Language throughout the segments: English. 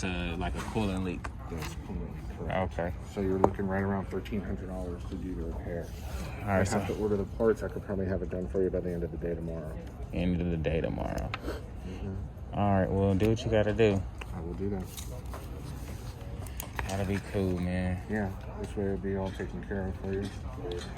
that's like a coolant leak. That's completely correct. Okay. So you're looking right around $1,300 to do the repair. All right. I have to order the parts. I could probably have it done for you by the end of the day tomorrow. End of the day tomorrow. All right. Well, do what you gotta do. I will do that. That'll be cool, man. Yeah, this way it'll be all taken care of for you.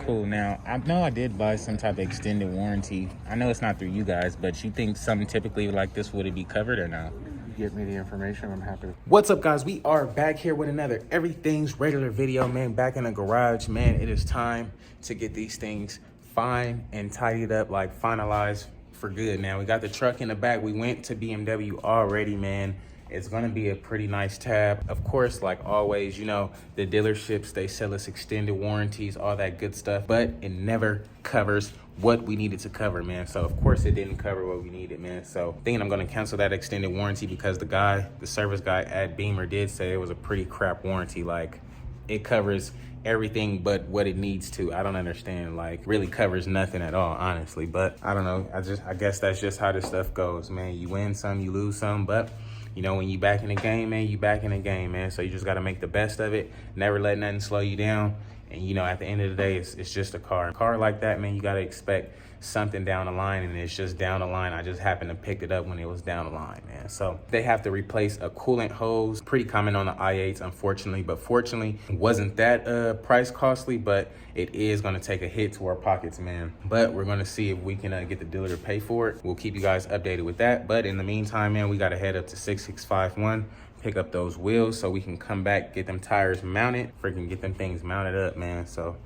Cool. Now, I know I did buy some type of extended warranty. I know it's not through you guys, but you think something typically like this, would it be covered or no? Get me the information, I'm happy. What's up, guys? We are back here with another Everything's Regular video, man. Back in the garage, man. It is time to get these things fine and tidied up, like finalized for good, man. We got the truck in the back. We went to BMW already, man. It's gonna be a pretty nice tab. Of course, like always, you know, the dealerships, they sell us extended warranties, all that good stuff, but it never covers what we needed to cover, man. So of course it didn't cover what we needed, man. So thinking I'm gonna cancel that extended warranty because the service guy at Beamer did say it was a pretty crap warranty. Like, it covers everything but what it needs to. I don't understand, like, really covers nothing at all, honestly. But I don't know, I guess that's just how this stuff goes, man. You win some, you lose some, but you know, when you back in the game, man, you back in the game, man. So you just got to make the best of it. Never let nothing slow you down. And, you know, at the end of the day, it's just a car. A car like that, man, you got to expect something down the line, and it's just down the line. I just happened to pick it up when it was down the line, man. So they have to replace a coolant hose. Pretty common on the i8s, unfortunately. But fortunately, it wasn't that price costly, but it is going to take a hit to our pockets, man. But we're going to see if we can get the dealer to pay for it. We'll keep you guys updated with that. But in the meantime, man, we got to head up to 6651. Pick up those wheels so we can come back, get them tires mounted, freaking get them things mounted up, man. So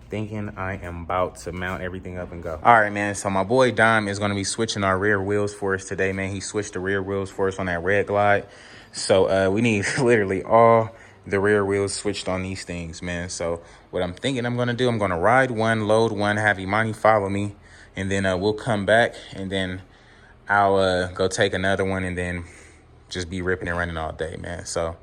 thinking I am about to mount everything up and go. All right, man, so my boy Dom is going to be switching our rear wheels for us today, man. He switched the rear wheels for us on that Red Glide. So we need literally all the rear wheels switched on these things, man. So what I'm thinking I'm going to do, I'm going to ride one, load one, have Imani follow me, and then we'll come back, and then I'll go take another one, and then just be ripping and running all day, man. So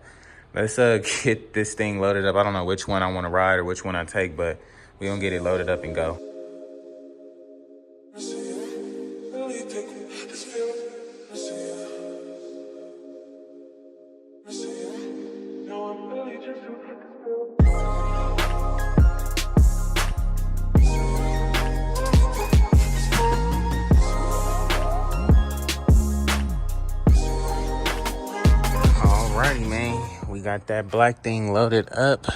let's get this thing loaded up. I don't know which one I want to ride or which one I take, but we're gonna get it loaded up and go. Alrighty, man, we got that black thing loaded up.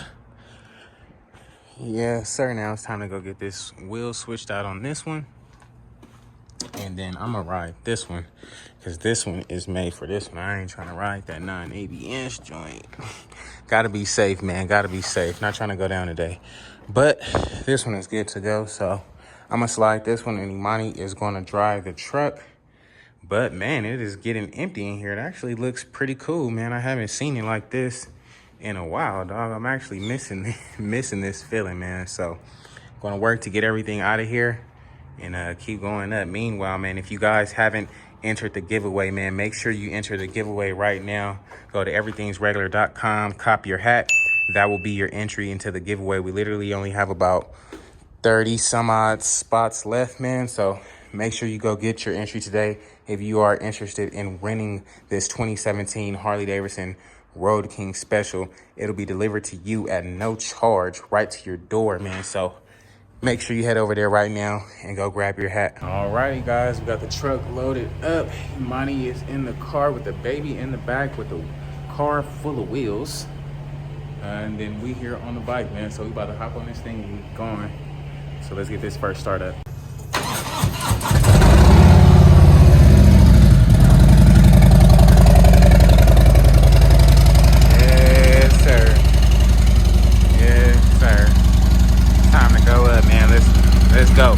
Yes, sir. Now it's time to go get this wheel switched out on this one, and then I'm gonna ride this one because this one is made for this one. I ain't trying to ride that 980-inch joint. Gotta be safe, man. Gotta be safe. Not trying to go down today, but this one is good to go. So I'm gonna slide this one, and Imani is gonna drive the truck. But man, it is getting empty in here. It actually looks pretty cool, man. I haven't seen it like this in a while, dog. I'm actually missing this feeling, man. So I'm gonna work to get everything out of here and keep going up. Meanwhile, man, if you guys haven't entered the giveaway, man, make sure you enter the giveaway right now. Go to everythingsregular.com, cop your hat. That will be your entry into the giveaway. We literally only have about 30 some odd spots left, man. So make sure you go get your entry today if you are interested in winning this 2017 Harley Davidson Road King Special. It'll be delivered to you at no charge right to your door, man. So make sure you head over there right now and go grab your hat. Alrighty, guys, we got the truck loaded up. Imani is in the car with the baby in the back with the car full of wheels. And then we here on the bike, man. So we about to hop on this thing and get going. So let's get this first start up. Let's go.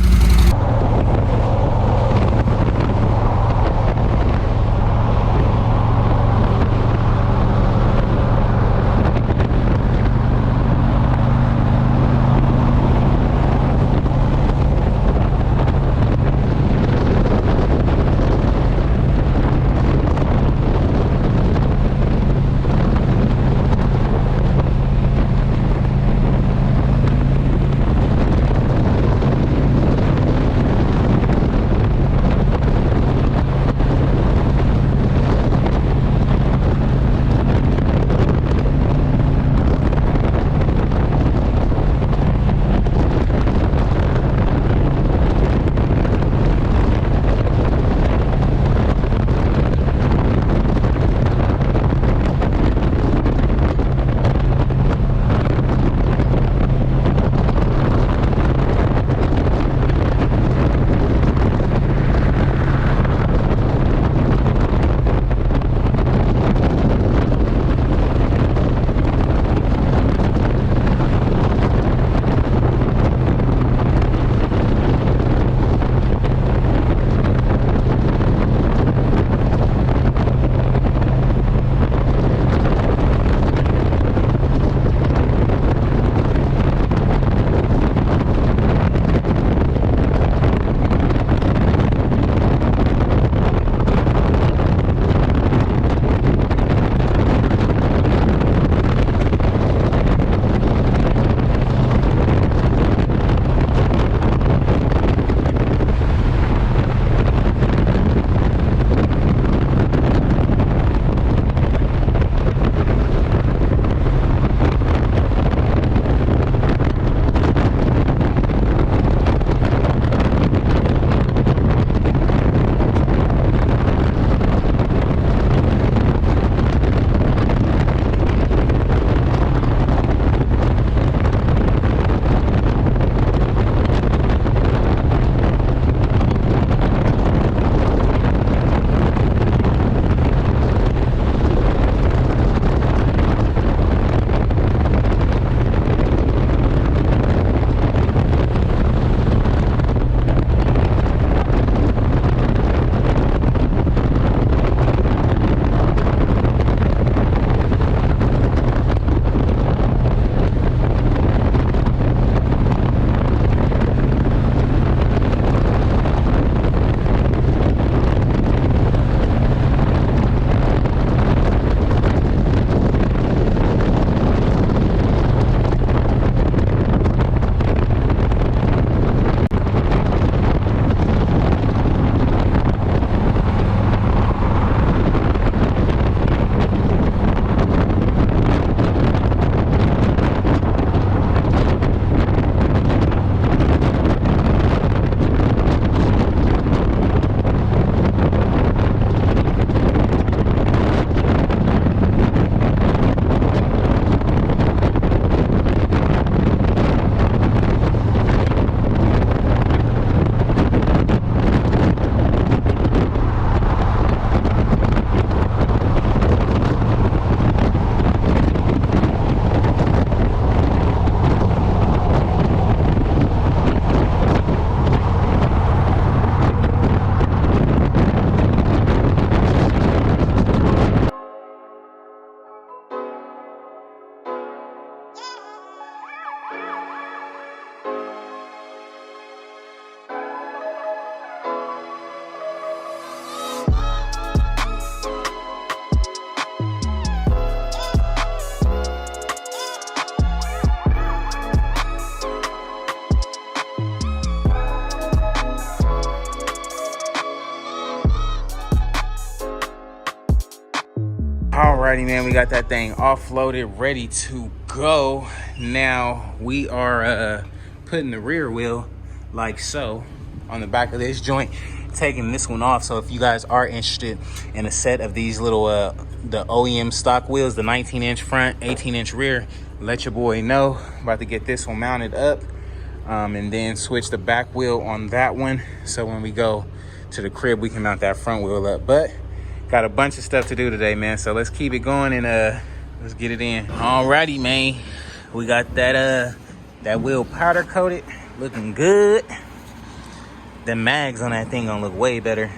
Alrighty, man, we got that thing offloaded, ready to go. Now we are putting the rear wheel like so on the back of this joint, taking this one off. So if you guys are interested in a set of these little the OEM stock wheels, the 19-inch front, 18-inch rear, let your boy know. About to get this one mounted up, and then switch the back wheel on that one, so when we go to the crib we can mount that front wheel up. But got a bunch of stuff to do today, man, so let's keep it going and let's get it in. Alrighty, man, we got that wheel powder coated, looking good. The mags on that thing gonna look way better.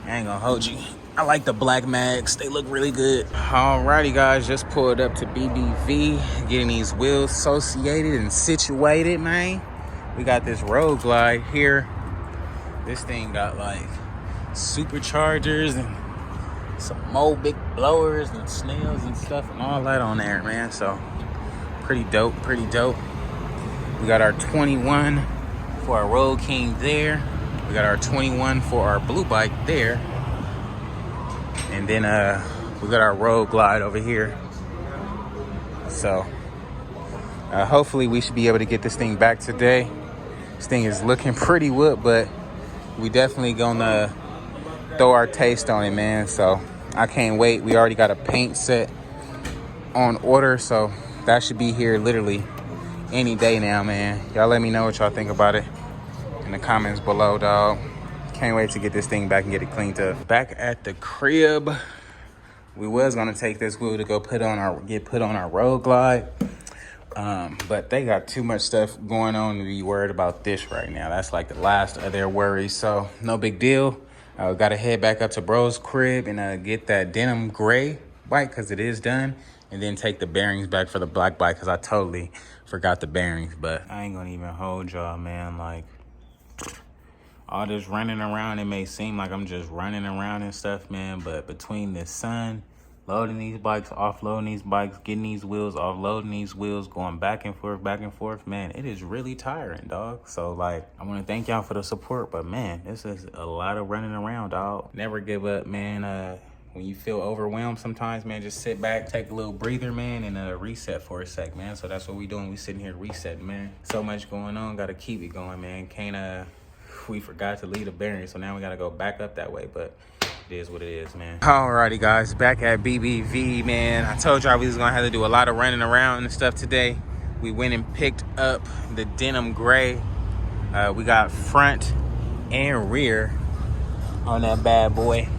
I ain't gonna hold you, I like the black mags, they look really good. Alrighty, guys, just pulled up to BBV, getting these wheels associated and situated, man. We got this Road Glide here. This thing got like superchargers and some Mobic blowers and snails and stuff and all that on there, man. So pretty dope, pretty dope. We got our 21 for our Road King there. We got our 21 for our blue bike there. And then we got our Road Glide over here. So hopefully we should be able to get this thing back today. This thing is looking pretty whoop, but we definitely gonna throw our taste on it, man. So I can't wait. We already got a paint set on order, so that should be here literally any day now, man. Y'all let me know what y'all think about it in the comments below, dog. Can't wait to get this thing back and get it cleaned up. Back at the crib, we was gonna take this wheel to go get put on our Road Glide, but they got too much stuff going on to be worried about this right now. That's like the last of their worries, so no big deal. Gotta head back up to bro's crib and get that denim gray bike, because it is done, and then take the bearings back for the black bike, because I totally forgot the bearings. But I ain't gonna even hold y'all, man. Like, all this running around, it may seem like I'm just running around and stuff, man, but between the sun, loading these bikes, offloading these bikes, getting these wheels, offloading these wheels, going back and forth, man, it is really tiring, dog. So, like, I want to thank y'all for the support, but, man, this is a lot of running around, dog. Never give up, man. When you feel overwhelmed sometimes, man, just sit back, take a little breather, man, and reset for a sec, man. So that's what we doing. We sitting here resetting, man. So much going on. Got to keep it going, man. Can't, we forgot to leave the bearing, so now we got to go back up that way, but it is what it is, man. Alrighty, guys, back at BBV, man. I told y'all we was gonna have to do a lot of running around and stuff today. We went and picked up the denim gray. We got front and rear on that bad boy.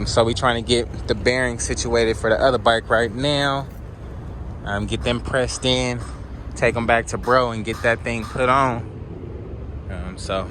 So we trying to get the bearings situated for the other bike right now. Get them pressed in, take them back to bro and get that thing put on. So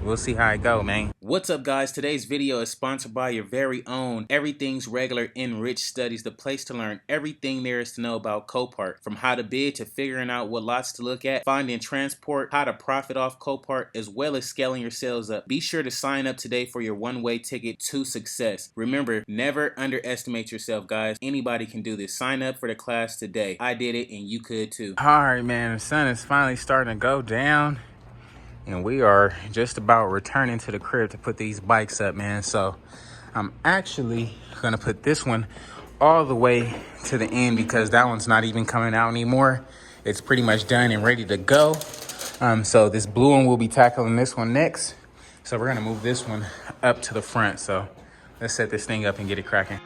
we'll see how it go, man. What's up, guys? Today's video is sponsored by your very own Everything's Regular Enriched Studies, the place to learn everything there is to know about Copart. From how to bid to figuring out what lots to look at, finding transport, how to profit off Copart, as well as scaling your sales up. Be sure to sign up today for your one-way ticket to success. Remember, never underestimate yourself, guys. Anybody can do this. Sign up for the class today. I did it, and you could too. All right, man. The sun is finally starting to go down, and we are just about returning to the crib to put these bikes up, man. So I'm actually gonna put this one all the way to the end, because that one's not even coming out anymore. It's pretty much done and ready to go. So this blue one, we'll be tackling this one next. So we're gonna move this one up to the front. So let's set this thing up and get it cracking.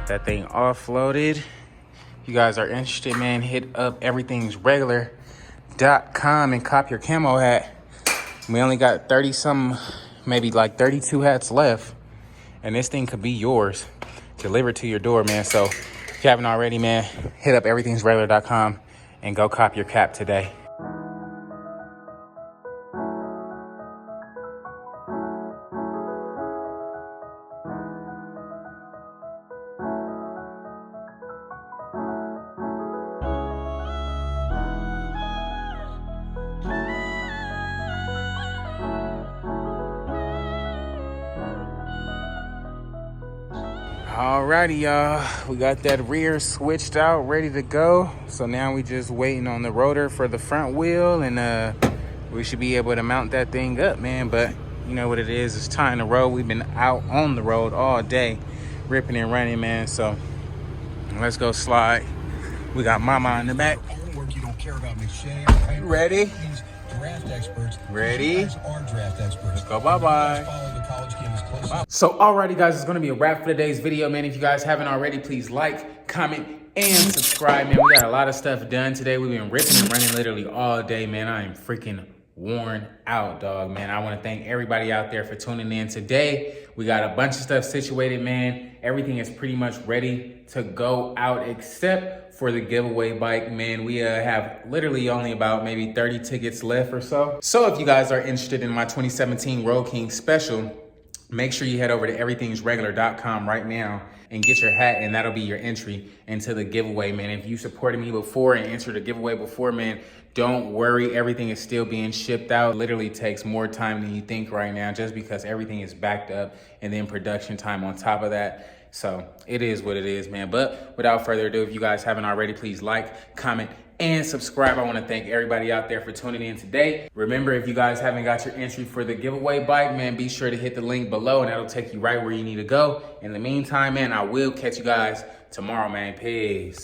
That thing offloaded. If you guys are interested, man, hit up everythingsregular.com and cop your camo hat. We only got 30 some, maybe like 32 hats left, and this thing could be yours, delivered to your door, man. So if you haven't already, man, hit up everythingsregular.com and go cop your cap today. Alrighty, y'all. We got that rear switched out, ready to go. So now we just waiting on the rotor for the front wheel, and we should be able to mount that thing up, man. But you know what it is, it's time to roll. We've been out on the road all day, ripping and running, man. So let's go slide. We got Mama in the back. You don't care about Ready? Draft experts. Ready? Are draft experts. Let's go, bye-bye. Follow the college game as close. So alrighty guys, it's gonna be a wrap for today's video, man. If you guys haven't already, please like, comment, and subscribe, man. We got a lot of stuff done today. We've been ripping and running literally all day, man. I am freaking worn out, dog, man. I want to thank everybody out there for tuning in today. We got a bunch of stuff situated, man. Everything is pretty much ready to go out except for the giveaway bike, man. We have literally only about maybe 30 tickets left or so. So if you guys are interested in my 2017 Road King special, make sure you head over to everythingsregular.com right now and get your hat, and that'll be your entry into the giveaway, man. If you supported me before and entered the giveaway before, man, don't worry, everything is still being shipped out. It literally takes more time than you think right now, just because everything is backed up and then production time on top of that. So it is what it is, man. But without further ado, if you guys haven't already, please like, comment, and subscribe. I want to thank everybody out there for tuning in today. Remember, if you guys haven't got your entry for the giveaway bike, man, be sure to hit the link below and that'll take you right where you need to go. In the meantime, man, I will catch you guys tomorrow, man. Peace.